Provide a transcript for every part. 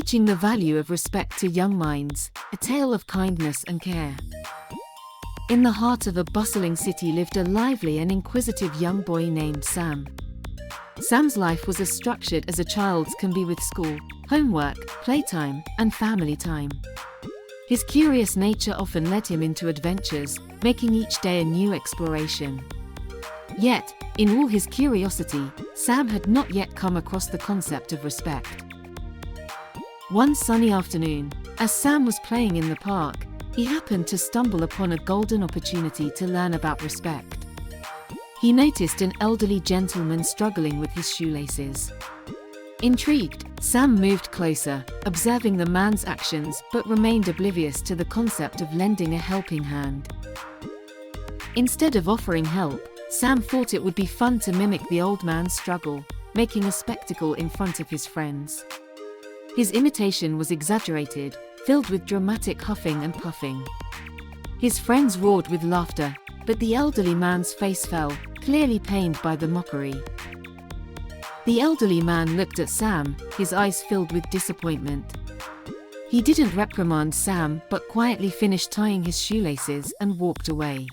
teaching the value of respect to young minds, a tale of kindness and care. In the heart of a bustling city lived a lively and inquisitive young boy named Sam. Sam's life was as structured as a child's can be with school, homework, playtime, and family time. His curious nature often led him into adventures, making each day a new exploration. Yet, in all his curiosity, Sam had not yet come across the concept of respect. One sunny afternoon, as Sam was playing in the park, he happened to stumble upon a golden opportunity to learn about respect. He noticed an elderly gentleman struggling with his shoelaces. Intrigued, Sam moved closer, observing the man's actions but remained oblivious to the concept of lending a helping hand. Instead of offering help, Sam thought it would be fun to mimic the old man's struggle, making a spectacle in front of his friends. His imitation was exaggerated, filled with dramatic huffing and puffing. His friends roared with laughter, but the elderly man's face fell, clearly pained by the mockery. The elderly man looked at Sam, his eyes filled with disappointment. He didn't reprimand Sam but quietly finished tying his shoelaces and walked away.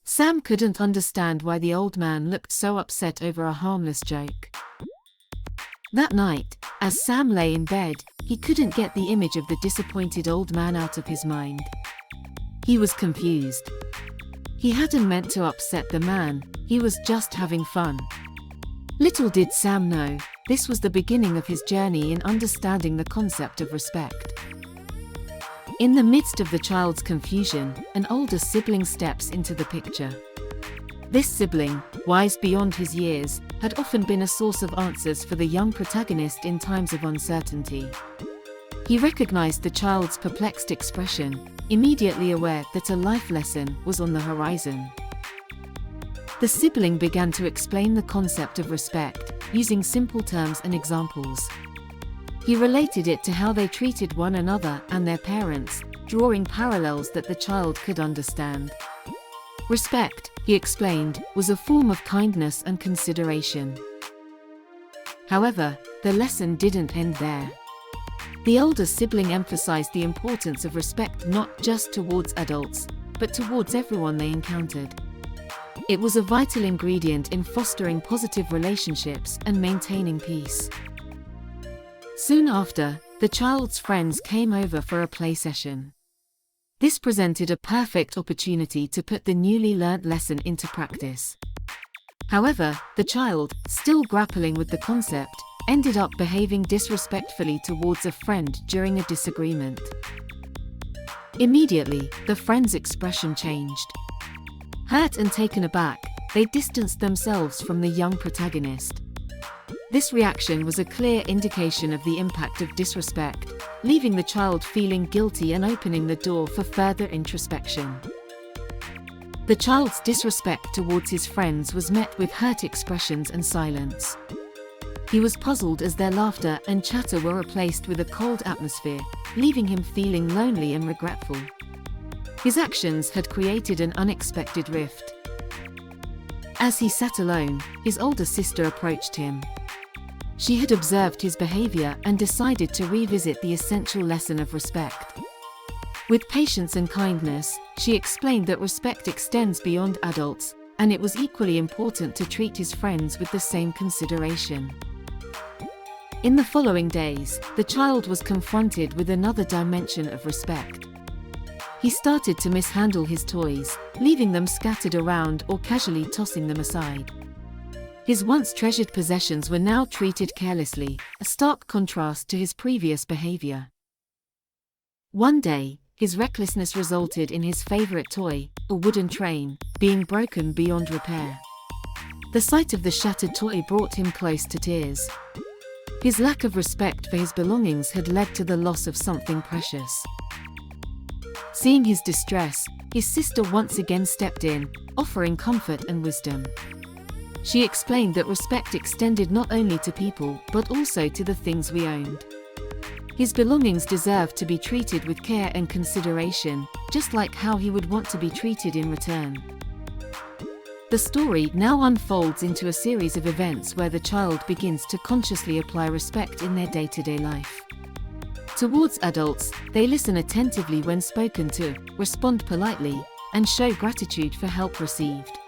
Sam couldn't understand why the old man looked so upset over a harmless joke. That night, as Sam lay in bed, he couldn't get the image of the disappointed old man out of his mind. He was confused. He hadn't meant to upset the man, he was just having fun. Little did Sam know, this was the beginning of his journey in understanding the concept of respect. In the midst of the child's confusion, an older sibling steps into the picture. This sibling, wise beyond his years, had often been a source of answers for the young protagonist in times of uncertainty. He recognized the child's perplexed expression, immediately aware that a life lesson was on the horizon. The sibling began to explain the concept of respect, using simple terms and examples. He related it to how they treated one another and their parents, drawing parallels that the child could understand. Respect, he explained, was a form of kindness and consideration. However, the lesson didn't end there. The older sibling emphasized the importance of respect not just towards adults, but towards everyone they encountered. It was a vital ingredient in fostering positive relationships and maintaining peace. Soon after, the child's friends came over for a play session. This presented a perfect opportunity to put the newly learnt lesson into practice. However, the child, still grappling with the concept, ended up behaving disrespectfully towards a friend during a disagreement. Immediately, the friend's expression changed. Hurt and taken aback, they distanced themselves from the young protagonist. This reaction was a clear indication of the impact of disrespect, leaving the child feeling guilty and opening the door for further introspection. The child's disrespect towards his friends was met with hurt expressions and silence. He was puzzled as their laughter and chatter were replaced with a cold atmosphere, leaving him feeling lonely and regretful. His actions had created an unexpected rift. As he sat alone, his older sister approached him. She had observed his behavior and decided to revisit the essential lesson of respect. With patience and kindness, she explained that respect extends beyond adults, and it was equally important to treat his friends with the same consideration. In the following days, the child was confronted with another dimension of respect. He started to mishandle his toys, leaving them scattered around or casually tossing them aside. His once treasured possessions were now treated carelessly, a stark contrast to his previous behavior. One day, his recklessness resulted in his favorite toy, a wooden train, being broken beyond repair. The sight of the shattered toy brought him close to tears. His lack of respect for his belongings had led to the loss of something precious. Seeing his distress, his sister once again stepped in, offering comfort and wisdom. She explained that respect extended not only to people but also to the things we owned. His belongings deserved to be treated with care and consideration, just like how he would want to be treated in return. The story now unfolds into a series of events where the child begins to consciously apply respect in their day-to-day life. Towards adults, they listen attentively when spoken to, respond politely, and show gratitude for help received.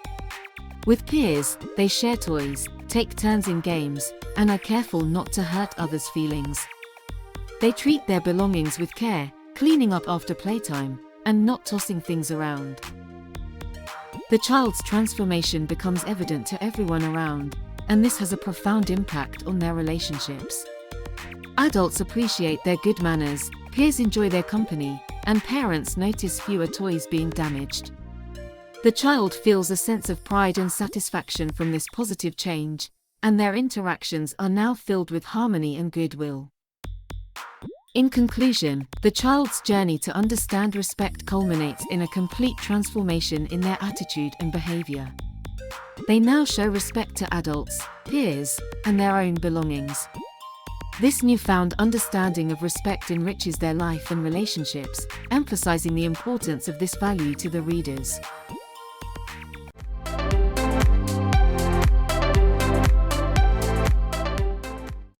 With peers, they share toys, take turns in games, and are careful not to hurt others' feelings. They treat their belongings with care, cleaning up after playtime, and not tossing things around. The child's transformation becomes evident to everyone around, and this has a profound impact on their relationships. Adults appreciate their good manners, peers enjoy their company, and parents notice fewer toys being damaged. The child feels a sense of pride and satisfaction from this positive change, and their interactions are now filled with harmony and goodwill. In conclusion, the child's journey to understand respect culminates in a complete transformation in their attitude and behavior. They now show respect to adults, peers, and their own belongings. This newfound understanding of respect enriches their life and relationships, emphasizing the importance of this value to the readers.